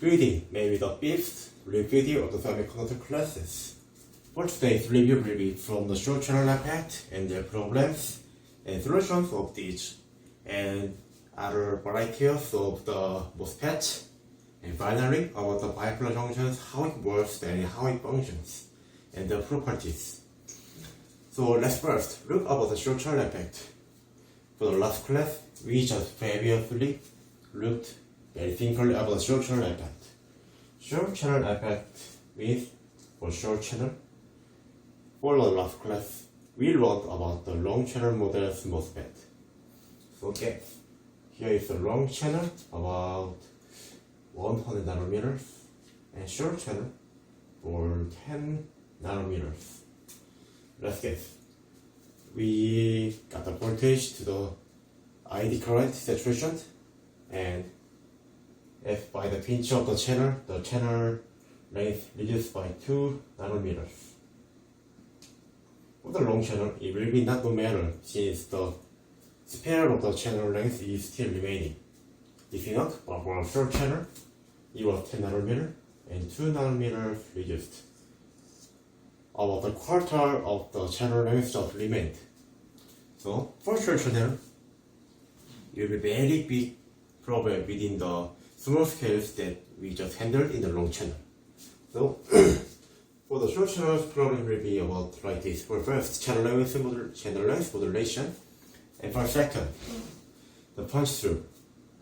Greeting, maybe the fifth review of the semiconductor classes. For today's review will be from the short channel impact and their problems and solutions of these, and other varieties of the MOSFET, and finally about the bipolar junctions, how it works and how it functions, and the properties. So let's first look about the short channel effect. For the last class, we just previously looked very simply about the short channel effect. Short channel effect means for short channel. For the last class, we learned about the long channel models MOSFET. So okay, here is the long channel about 100 nanometers and short channel for 10 nanometers. Let's guess. We got the voltage to the ID current saturation, and if by the pinch of the channel length reduced by 2 nanometers. For the long channel, it will be not no matter since the span of the channel length is still remaining. If not, but for a short channel, it was 10 nanometer and 2 nanometers reduced. About a quarter of the channel length just remained. So for short channel, it will be very big problem within the small scales that we just handled in the long channel. So for the short channel, problem will be about like this. For first, channel length modulation, and for second, the punch through,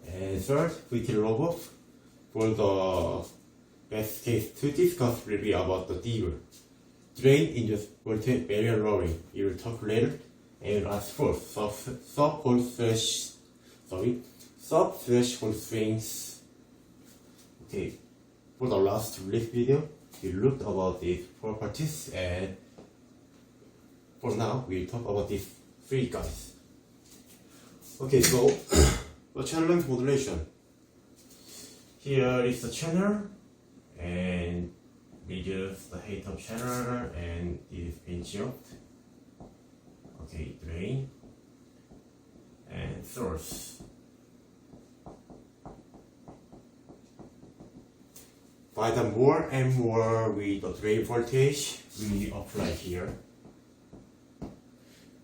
and third, VT robot. For the best case to discuss will be about the DV, drain induced voltage barrier lowering. We will talk later. And last fourth, sub-threshold swings. Okay, for the last release video, we looked about these properties, and for now, we'll talk about these three guys. Okay, so the channel length modulation. Here is the channel, and reduce the height of channel, and this is pinch out. Okay, drain and source. By the more and more with the drain voltage we apply here,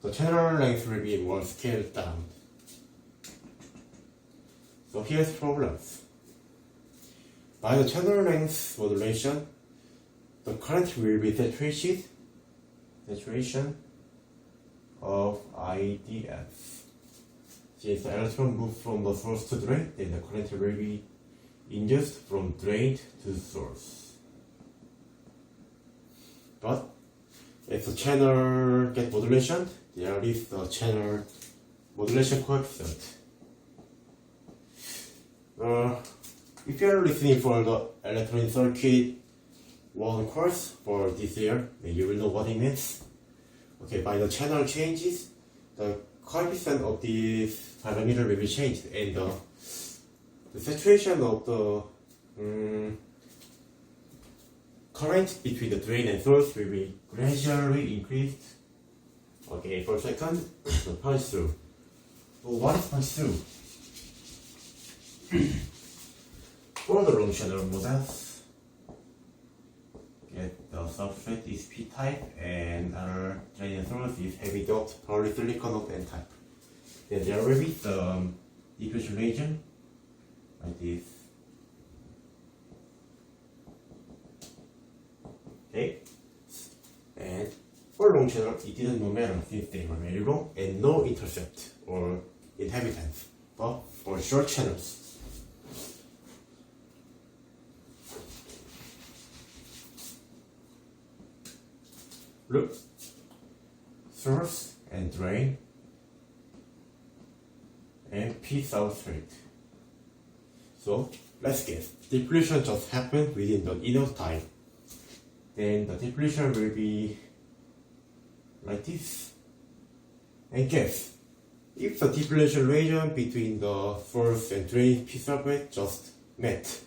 the channel length will be more scaled down. So here's problems. By the channel length modulation, the current will be saturation of IDF. Since the electron moves from the source to drain, then the current will be induced from drain to source. But if the channel gets modulation, there is the channel modulation coefficient. If you are listening for the electronic circuit 1 course for this year, then you will know what it means. Okay, by the channel changes, the coefficient of this parameter will be changed, and the saturation of the current between the drain and source will be gradually increased. Okay, for a second, the punch through. So what is punch through? For the long channel models, the substrate is P-type, and our drain and source is heavy dot polysilicon N-type. Then there will be some diffusion region like this. Okay, and for long channel, it didn't no matter since they were very long and no intercept or inhabitants. But for short channels, look, source and drain and P substrate. So let's guess, depletion just happened within the enough time. Then the depletion will be like this. And guess, if the depletion region between the source and drain P substrate just met,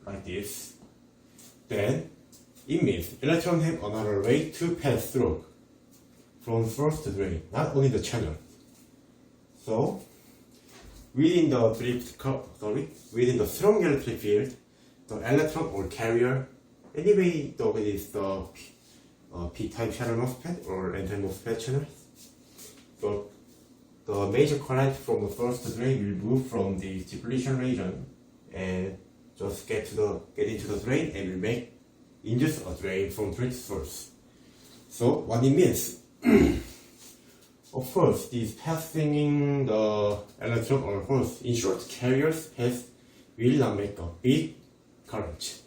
like this, then it means electrons have another way to pass through. from source to drain, not only the channel. So within the within the strong electric field, the electron or carrier, anyway, though it is the P-type channel MOSFET or N-type MOSFET channel. So the major current from the source to drain will move from the depletion region and just get into the drain and will induce a drain from drain to source. So what it means, of course, this passing the electron or holes in short carriers will not make a big current.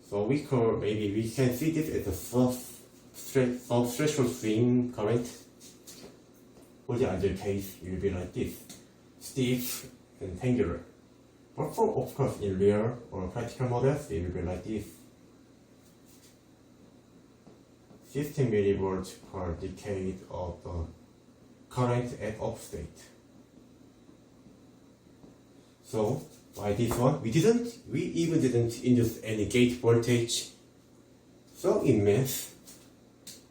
So we can see this as a sub-threshold swing current. For the other case, it will be like this, stiff and angular. But for, of course, in real or practical models, it will be like this. 16 millivolts per decade of the current at off state. So by this one, we even didn't induce any gate voltage. So it means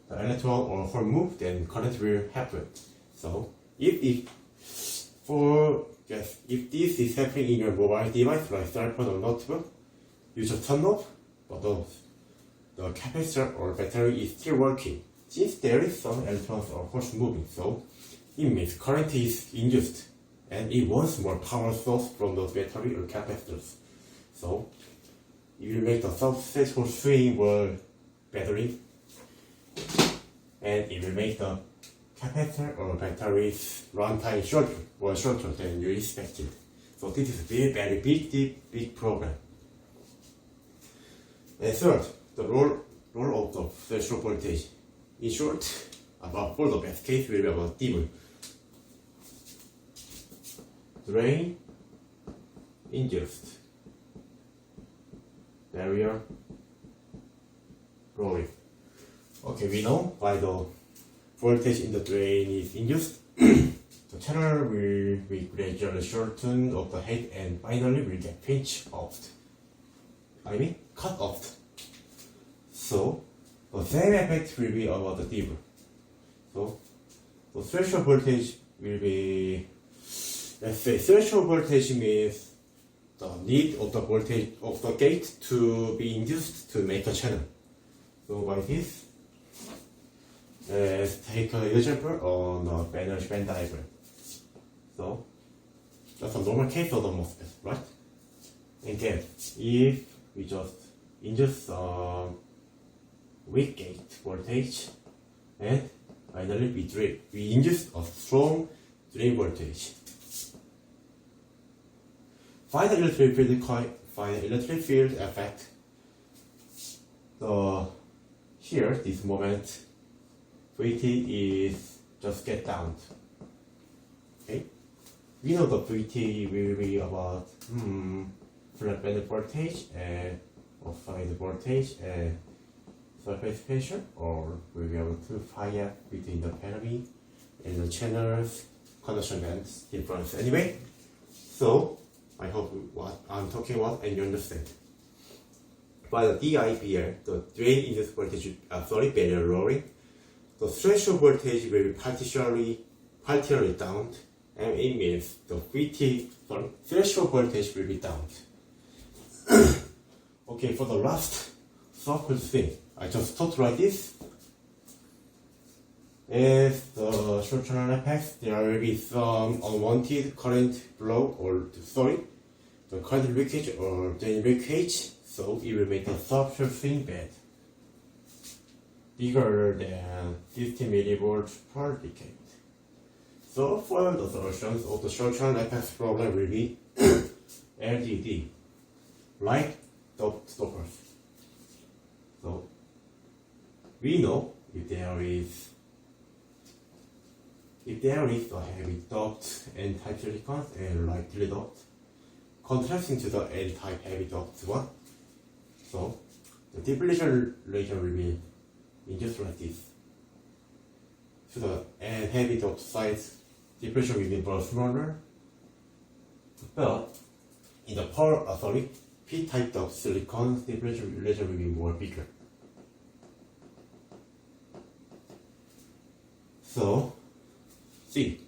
the electron or hole move, then current will happen. So if this is happening in your mobile device like cell phone or notebook, you just turn off, but the capacitor or battery is still working. Since there is some electrons or holes moving, so it means current is induced and it wants more power source from those battery or capacitors. So it will make the sub-threshold swing or battery, and it will make the capacitor or battery's runtime shorter than you expected. So this is a very big problem. And third, the role of the threshold voltage. In short, for the best case will be about D. Drain, induced, barrier, rolling. Okay, we know why the voltage in the drain is induced. The channel will be gradually shortened of the head and finally will get cut off. So the same effect will be about the dipper. So the threshold voltage will be, let's say threshold voltage means the need of the voltage of the gate to be induced to make a channel. So by this, let's take an example on the energy band diagram. So that's a normal case of the MOSFET, right? And then if we just induce weak gate voltage and finally we induce a strong drain voltage. Find the electric field effect. Here this moment VT is just get down. Okay, we know the VT will be about flat band voltage and off-side voltage and surface pressure, or we'll be able to find out between the parity and the channels conduction bands difference. Anyway, so I hope what I'm talking about and you understand. By the DIBR, the drain induced voltage, barrier rolling, the threshold voltage will be partially down, and it means the threshold voltage will be down. Okay, for the last circle thing, I just thought like this. As the short channel effects, there will be some unwanted current flow the current leakage or drain leakage, so it will make the substrate swing bad, bigger than 50 millivolts per decade. So for the solutions of the short channel effects problem will be LDD, light dot stoppers. So we know if there is a heavy dot N-type silicon and lightly dot contrasting to the N-type heavy dot one, so the depletion region will be induced like this. So the N heavy dot size depletion will be more smaller, but in the P-type dot silicon depletion region will be more bigger. So, see,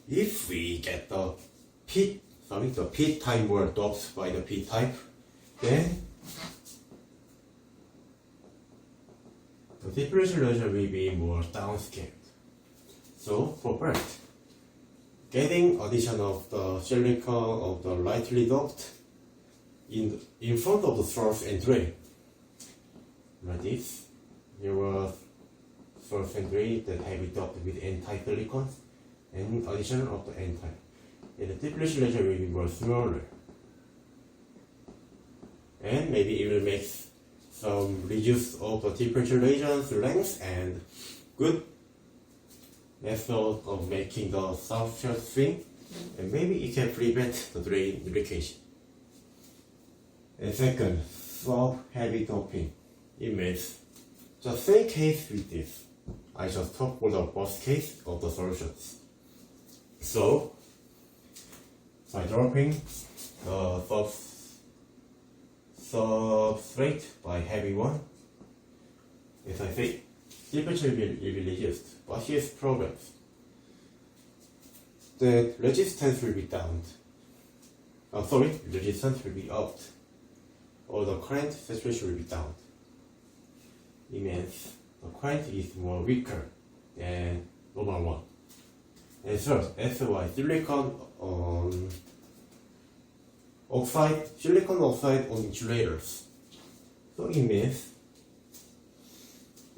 if we get the p type more doped by the p type, then the differential region will be more downscaled. So, for first, getting addition of the silicon of the lightly doped in front of the source and drain. Like this, here was source and drain that heavy doped with n-type silicon, and addition of the n-type. And the differential region will be more smaller. And maybe it will make some reduce of the differential region's length and good method of making the substrate swing, and maybe it can prevent the drain leakage. And second, sub-heavy doping. It means the same case with this. I just talked for the worst case of the solutions. So, by dropping the substrate by heavy one, as I say, temperature will be reduced, but here's the problem. The resistance will be down. Resistance will be up, or the current saturation will be down. It means the current is more weaker than normal one. And third, SY silicon oxide on insulators. So it means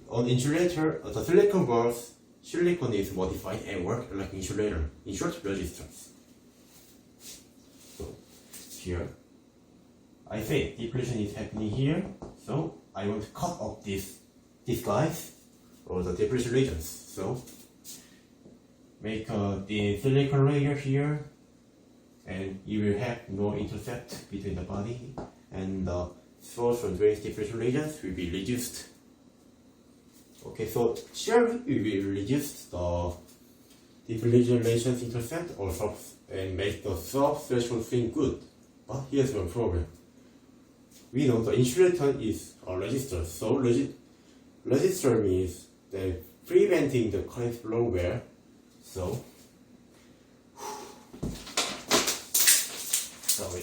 on insulator, the silicon balls, silicon is modified and work like insulator, in short resistance. So here, I say depletion is happening here, so I want to cut off these guys, or the depletion regions. So make the silicon layer here, and you will have no intercept between the body, and the source and drain depletion regions will be reduced. Okay, so here we will reduce the depletion regions intercept or and make the sub-threshold thing good. But here's one problem. We know the insulator is a resistor, so resistor means that preventing the current flow well. So, sorry.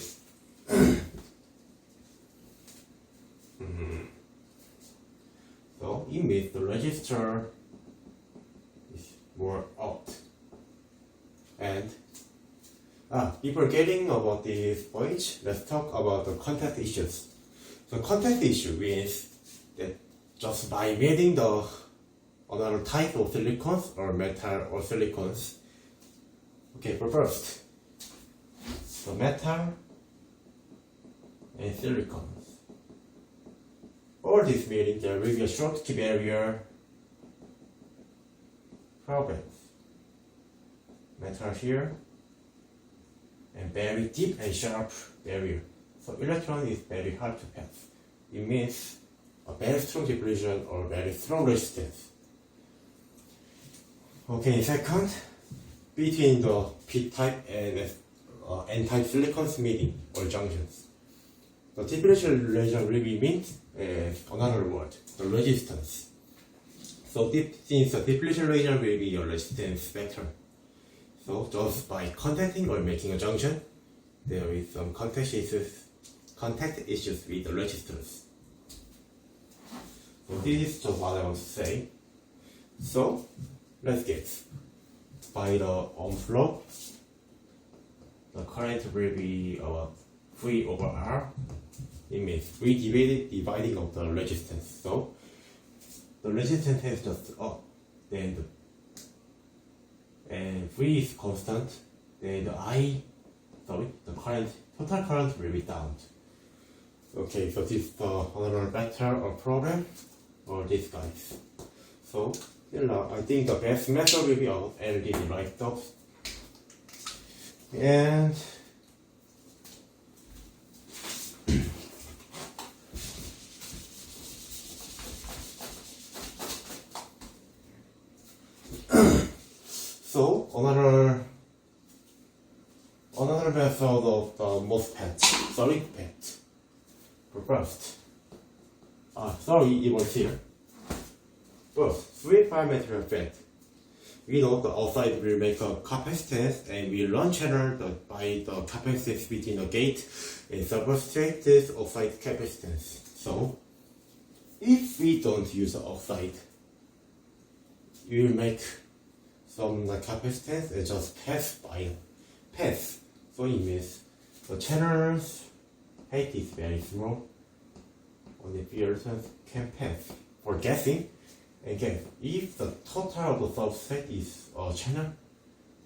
So it means the resistor is more out. And before getting about this point, let's talk about the contact issues. The contact issue means that just by adding the another type of silicons or metal or silicons. Okay, but first, the metal and silicons. All this meaning there will be a short key barrier problems. Metal here and very deep and sharp barrier. So electron is very hard to pass. It means a very strong depletion or very strong resistance. Okay, second, between the p-type and n-type silicons meeting or junctions, the depletion region will be meant as another word, the resistance. So since the depletion region will be your resistance vector, so just by contacting or making a junction, there is some contact issues with the resistors. So this is just what I want to say. So let's get by the Ohm's law, the current will be V over R. It means V dividing of the resistance. So the resistance is just up, then and V is constant, then the total current will be down. Okay, so this is another vector or problem for these guys. So I think the best method will be of LED light bulbs. And so another method of the MOSFET, solid FET. First, sorry, it was here. First, 3 parameter FET. we know the outside will make a capacitance, and we learn channel by the capacitance between the gate and substrate this outside capacitance. So if we don't use the outside, we will make some capacitance and just pass. So it means the channel's height is very small. Only few can pass. For guessing, again, if the total of the substrate is a channel,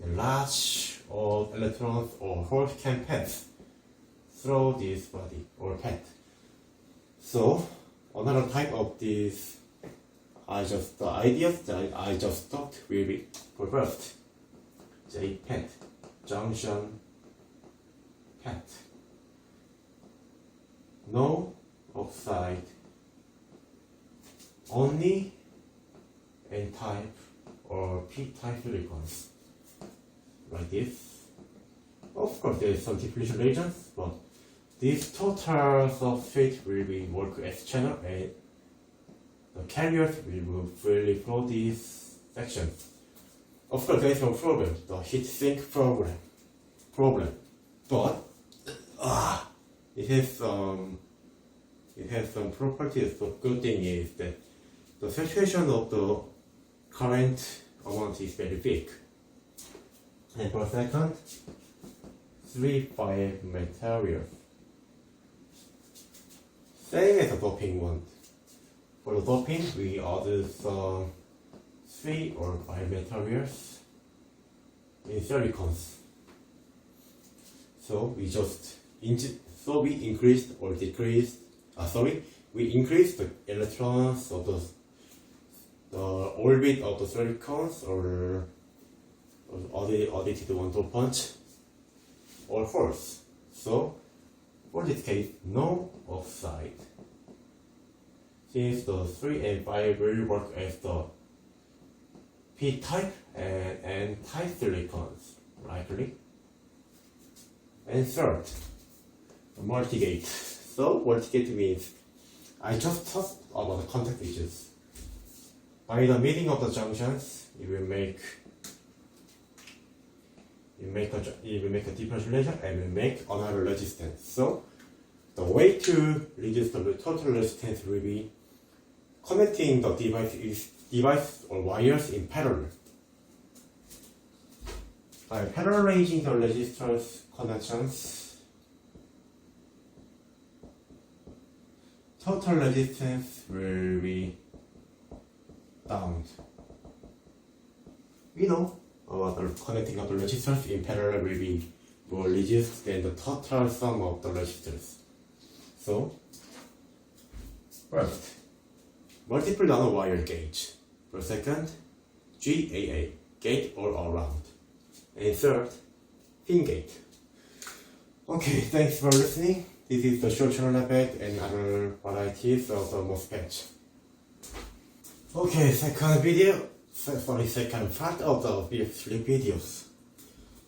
a large or electrons or holes can pass through this body or path. So another type of this, the ideas that I just talked will be first, JPAT, junction path. No oxide, only N-type or P-type silicons, like this. Of course, there is some depletion regions, but this total substrate will be work as channel, and the carriers will freely flow these sections. Of course, there is no problem, the heat sink problem, but it has some properties. The good thing is that the saturation of the current amount is very big. And per second, 3-5 materials. Same as the doping one. For the doping, we add some 3 or 5 materials in silicons. So we increased or decreased. We increased the electrons of the orbit of the silicons, or added one dopant or false. So for this case, no oxide. Since the 3 and 5 will work as the P-type and N-type silicons, likely. And third, the multigate. So multigate means, I just talked about the contact edges. By the meeting of the junctions, it will make a differential relation and will make another resistance. So the way to reduce the total resistance will be connecting the device or wires in parallel. By parallelizing the resistors connections, total resistance will be down. We know about the connecting of the resistors in parallel will be more reduced than the total sum of the resistors. So, first, multiple nanowire gauge. For second, GAA, gate all around. And third, pin gate. Okay, thanks for listening. This is the short channel effect and other varieties of the MOSFET. Okay, second part of the 3 videos.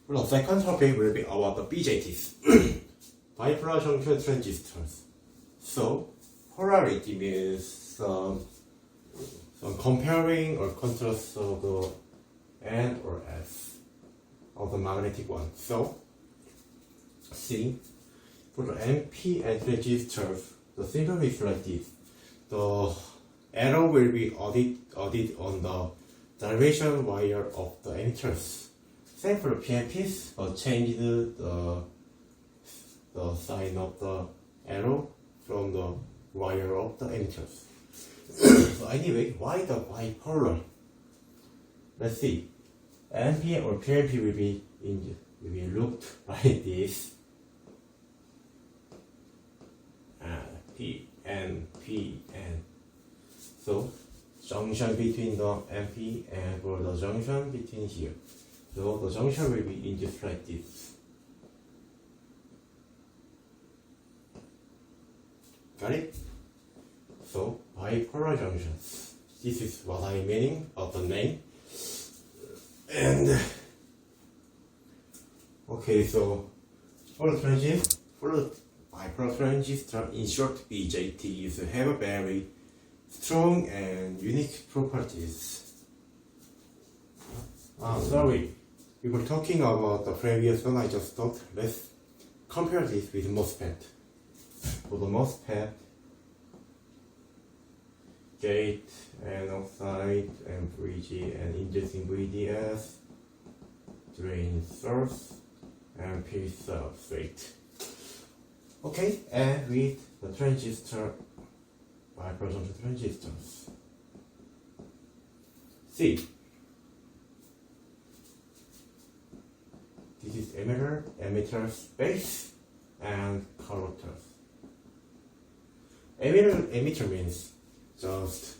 The second topic will be about the BJTs, bipolar junction transistors. So, polarity means some comparing or contrast of the N or S of the magnetic one. So, see, for the NP and transistors, the symbol is like this. The arrow will be added on the derivation wire of the emitters. Same for the PNPs, but change the sign of the arrow from the wire of the emitters. So anyway, why the bipolar? Let's see. NP or PNP will be looked like this. P, N, P, N. So junction between the NP and for the junction between here. So the junction will be just like this. Got it? So bipolar junctions. This is what I meaning of the name. And okay, so for the bipolar transistor, in short, BJTs have a very strong and unique properties. Sorry. We were talking about the previous one I just talked. Let's compare this with MOSFET. For the MOSFET, gate and oxide and bridge and inducing VDS, drain source and P substrate. Okay, and with the transistor, bipolar transistors. C. This is emitter space, and collectors. Emitter means just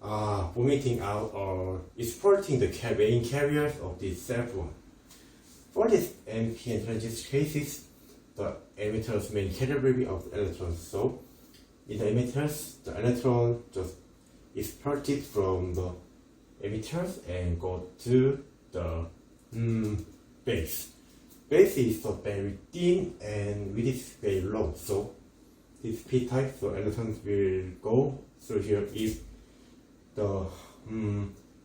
vomiting out or exporting the main carriers of this cell phone. For this NPN transistor cases, the emitter's main carrier will be of electrons. So, in the emitters, the electron just exported from the emitters and go to the base. Base is very thin and width is very low. So, this p-type, so electrons will go through here if the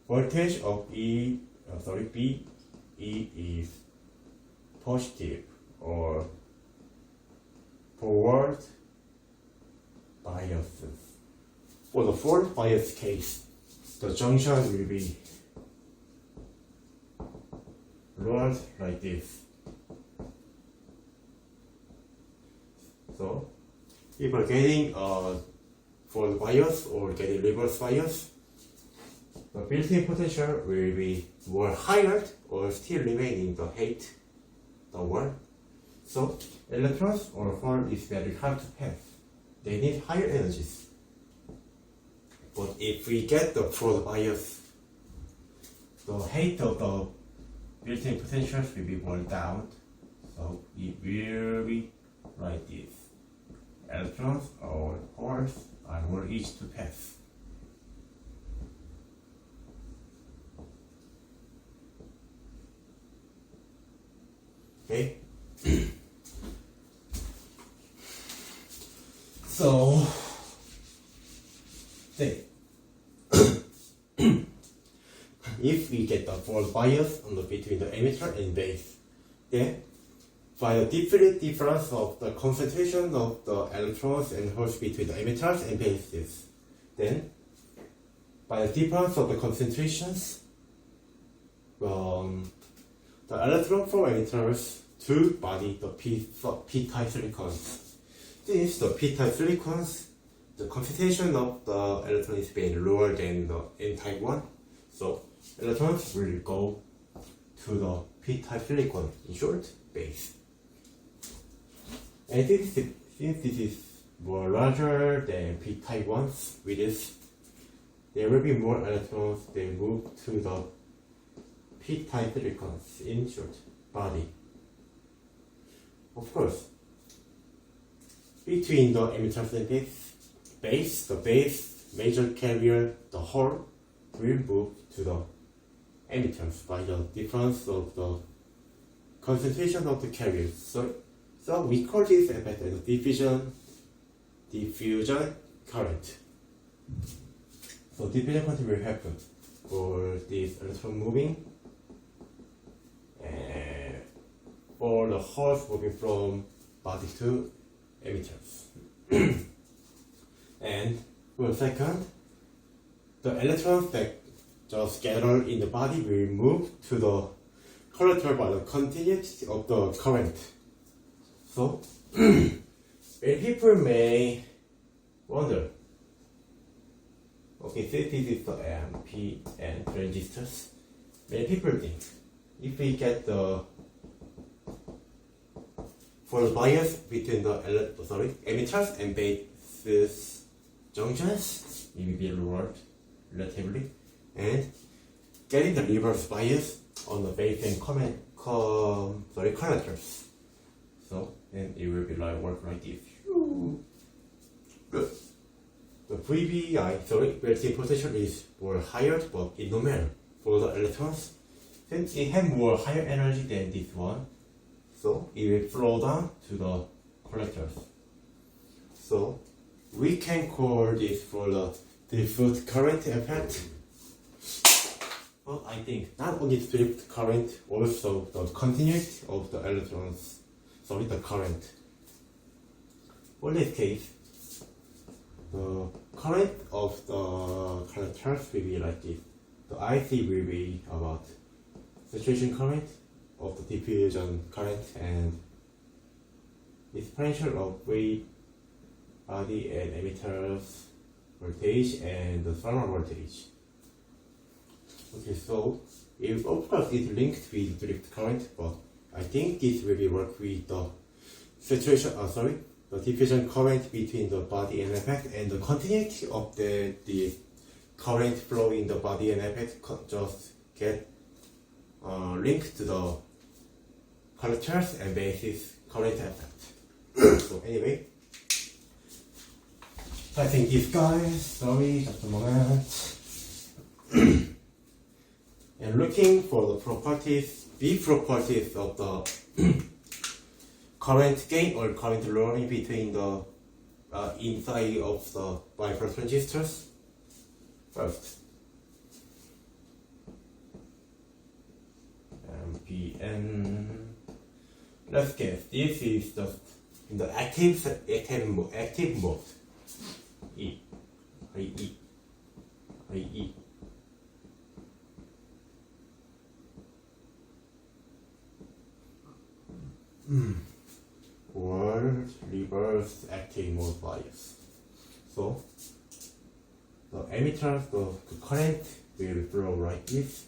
voltage of B is positive or forward biases. For the forward bias case, the junction will be rolled like this. So, if we're getting forward bias or getting reverse bias, the built-in potential will be more higher or still remaining the height downward. So, electrons or forward is very hard to pass. They need higher energies. But if we get the forward bias, the height of the built-in potentials will be more down. So, it will be like this. Electrons or holes are more easy to pass. Okay. So, if we get the forward bias on the between the emitter and base, then by the difference of the concentration of the electrons and holes between the emitters and bases, then by the difference of the concentrations, the electron from emitters to body the p-type silicons. Since the p-type silicons, the concentration of the electron is very lower than the n-type one, so electrons will go to the p-type silicon, in short, base. And since this is more larger than p-type ones, with this, there will be more electrons that move to the p-type silicons, in short, body. Of course, between the emitters and base, the base major carrier, the hole, will move to the emitters by the difference of the concentration of the carriers. So we call this effect as diffusion current. So diffusion current will happen for this electron moving and for the holes moving from body to emitters. And for a second, the electrons that just gather in the body will move to the collector by the continuity of the current. So, people may wonder, okay, so this is the MP and transistors. Many people think, if we get the forward bias between the emitters and bases junctions, it will be lowered relatively, and getting the reverse bias on the base and collectors. So, and it will be like work like this. Good. The built-in potential is more higher, but it no matter for the electrons, since it has more higher energy than this one, so it will flow down to the collectors. So we can call this for the diffuse current effect. But I think not only strict current, also the continuity of the electrons, the current. For this case, the current of the conductors will be like this. The IC will be about saturation current of the diffusion current and differential of weight, body and emitters voltage and the thermal voltage. Okay, so if of course it's linked with direct current, but I think this will be work with the saturation, the diffusion current between the body and effect, and the continuity of the current flow in the body and effect just get linked to the conductors and basis current effect. So anyway, I think this guys, sorry, just a moment. And looking for the properties, the properties of the current gain or current lowering between the inside of the bipolar transistors. First, MPN. Let's guess this is just in the active mode. IE. Or reverse active mode bias. So the emitters, the current will flow like this,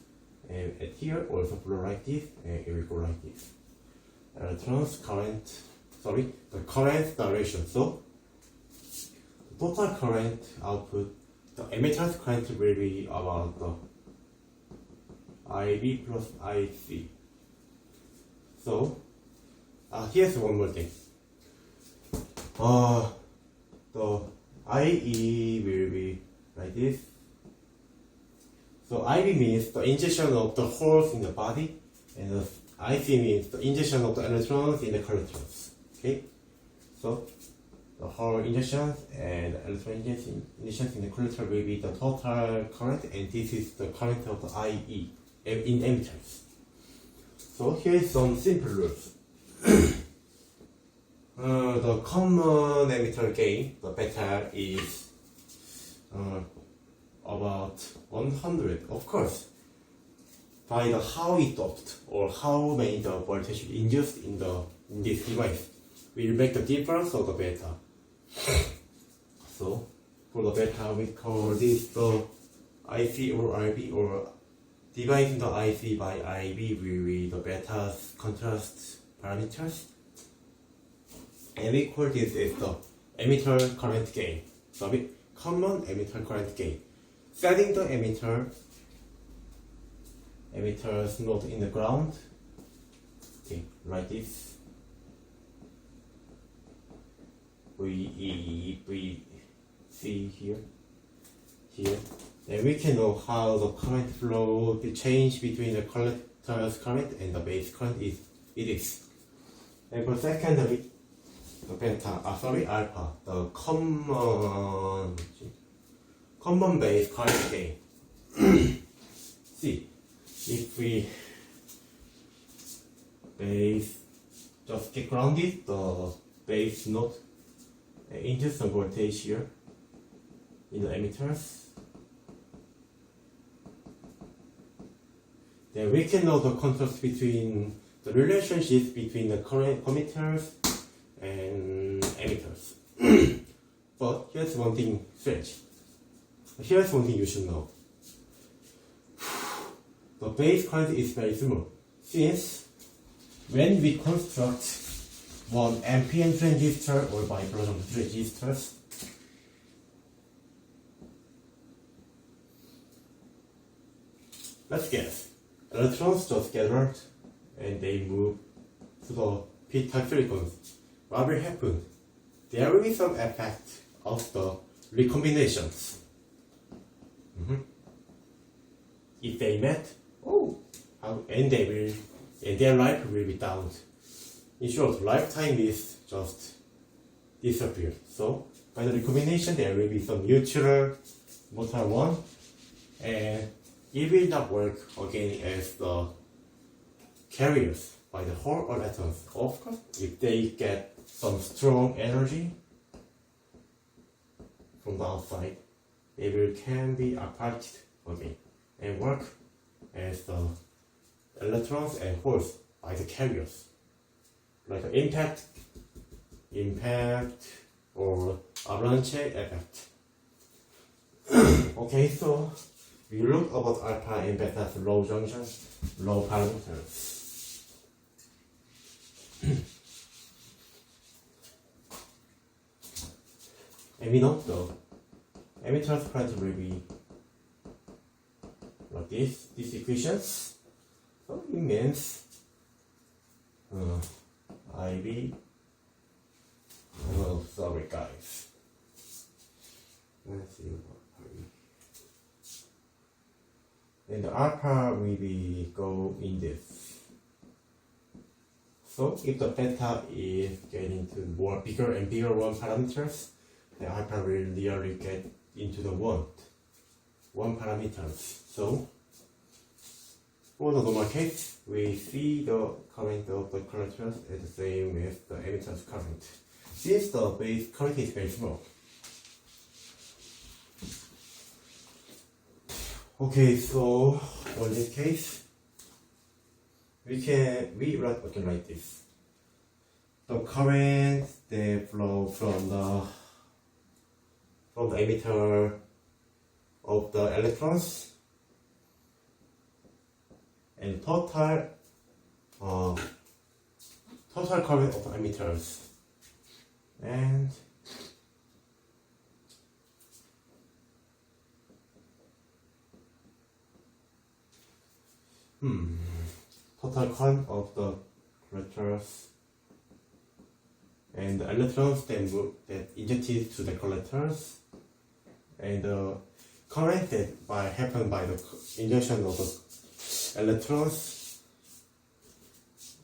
and at here also flow like this, and it will go like this. Electrons the current direction. So the total current output, the emitter's current will be about the IB plus IC. So here's one more thing. The IE will be like this. So IB means the injection of the holes in the body, and the IC means the injection of the electrons in the collectors. Okay? So the hole injections and electron injections in the collector will be the total current, and this is the current of the IE in emitters. So here is some simple rules. The common emitter gain, the beta, is about 100. Of course, by the how it doped or how many the voltage induced in this device will make the difference of the beta. So for the beta, we call this the IC or IB, or dividing the IC by IB will be the beta's contrast parameters. And we call this as the emitter current gain. So common emitter current gain. Setting the emitters node in the ground. Okay, like this. We see here. Then we can know how the current flow, the change between the collector's current and the base current is. And for secondary, the alpha, the common base current gain. See, if we base just get grounded, the base node induce some voltage here in the emitters. Then we can know the contrast between the relationships between the current committers and emitters. But here's one thing strange. Here's one thing you should know. The base current is very small, since when we construct one NPN transistor or bipolar transistors, let's guess. Electrons just gathered and they move to the p-type silicon. What will happen? There will be some effect of the recombinations. If they met, and their life will be down. In short, lifetime is just disappear. So by the recombination, there will be some neutral motor 1 and it will not work again as the carriers by the whole electrons. Of course, if they get some strong energy from the outside, they will can be apart again and work as the electrons and holes by the carriers, like the impact or avalanche effect. Okay, so we look about alpha and beta low junction, low parameters. And we know the emitter current will be like these equations. So it means IB. Oh, sorry guys. Let's see what and the alpha will be go in this. So if the beta is getting to more bigger and bigger one parameters, the alpha will really get into the one parameters. So for the normal case, we see the current of the collectors is the same with the emitter's current. Since the base current is very small. Okay, so in this case, we write something like this. The current they flow from the emitter of the electrons and total current of the emitters and total current of the collectors and the electrons that injected to the collectors and the current that happened by the injection of the electrons.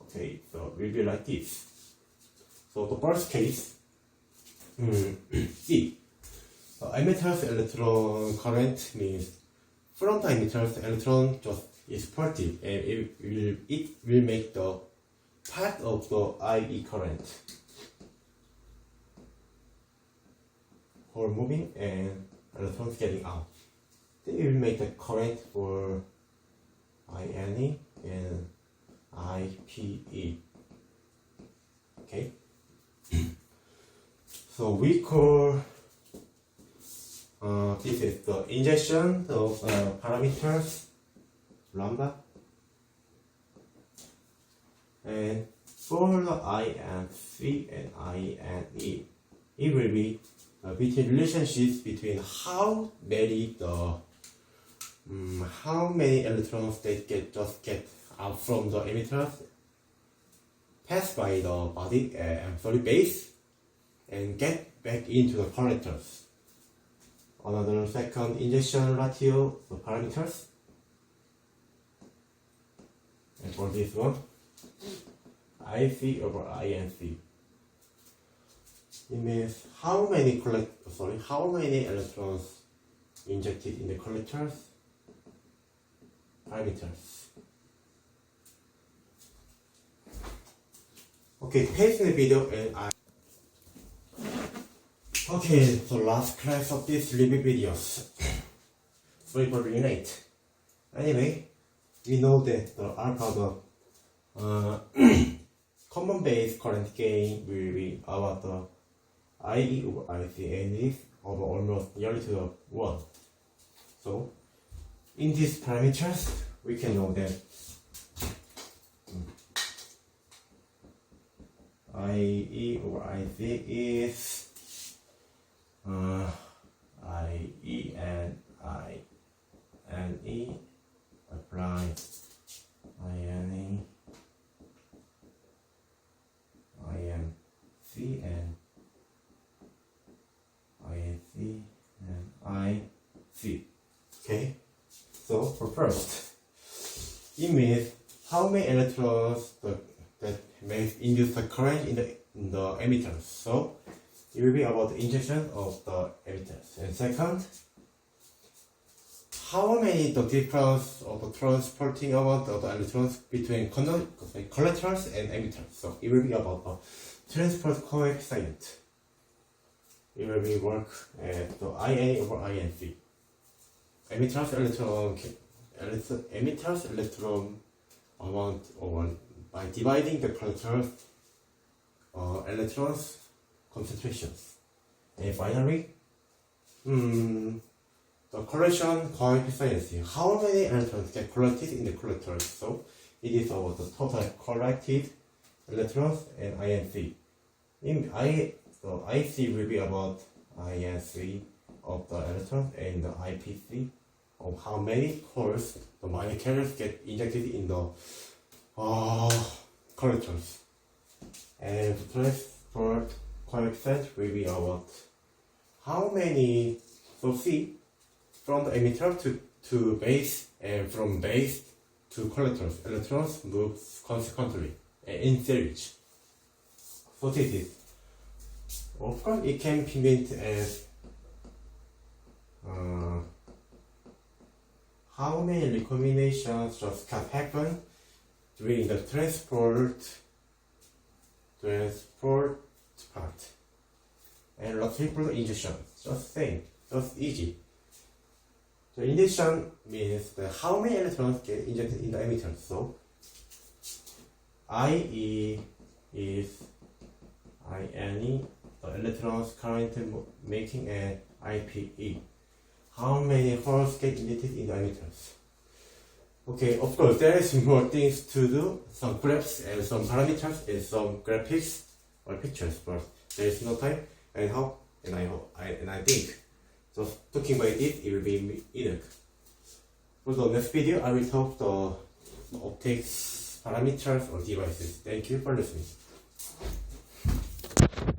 Okay, so it will be like this. So the first case, C. Emitter's electron current means from the emitter's electron just is positive and it will make the part of the IE current for moving and electrons getting out. Then it will make the current for INE and IPE. Okay. So we call this is the injection of parameters lambda, and for the INC and INE, it will be between relationships between how many electrons they get out from the emitters, pass by the body base, and get back into the collectors. Another second injection ratio, the parameters. And for this one, IC over INC. It means how many electrons injected in the collectors, parameters. Okay, pause the video and okay, so last class of this review videos. Sorry for being late. Anyway, we know that the alpha, the common base current gain will be about the IE over IC and is over almost nearly to the 1. So, in these parameters, we can know that IE over IC is IE and INE apply INE, INC and INC and IC. Okay, so for first, it means how many electrons that may induce the current in the emitters. So it will be about the injection of the emitters. And second, how many the difference of the transporting amount of the electrons between collectors and emitters. So it will be about the transport coefficient. It will be work at the IA over INC. Emitters electron amount over by dividing the collectors electrons concentrations. And finally, the collection coefficient, how many electrons get collected in the collectors. So it is about the total collected electrons and INC. The IC will be about INC of the electrons and the IPC of how many holes the minor carriers get injected in the collectors. And the transport coefficient will be about how many, so C, from the emitter to base and from base to collectors, electrons move consequently in series. So this is, of course, it can be meant as how many recombinations just can happen during the transport part. And the triple injection, just same, just easy. The injection means that how many electrons get injected in the emitter. So IE is INE, the electrons currently making, an IPE. How many holes get injected in the emitters? Okay, of course, there is more things to do, some graphs and some parameters and some graphics or pictures, but there is no time. And I think just talking about it will be enough. For the next video, I will talk the optics parameters or devices. Thank you for listening.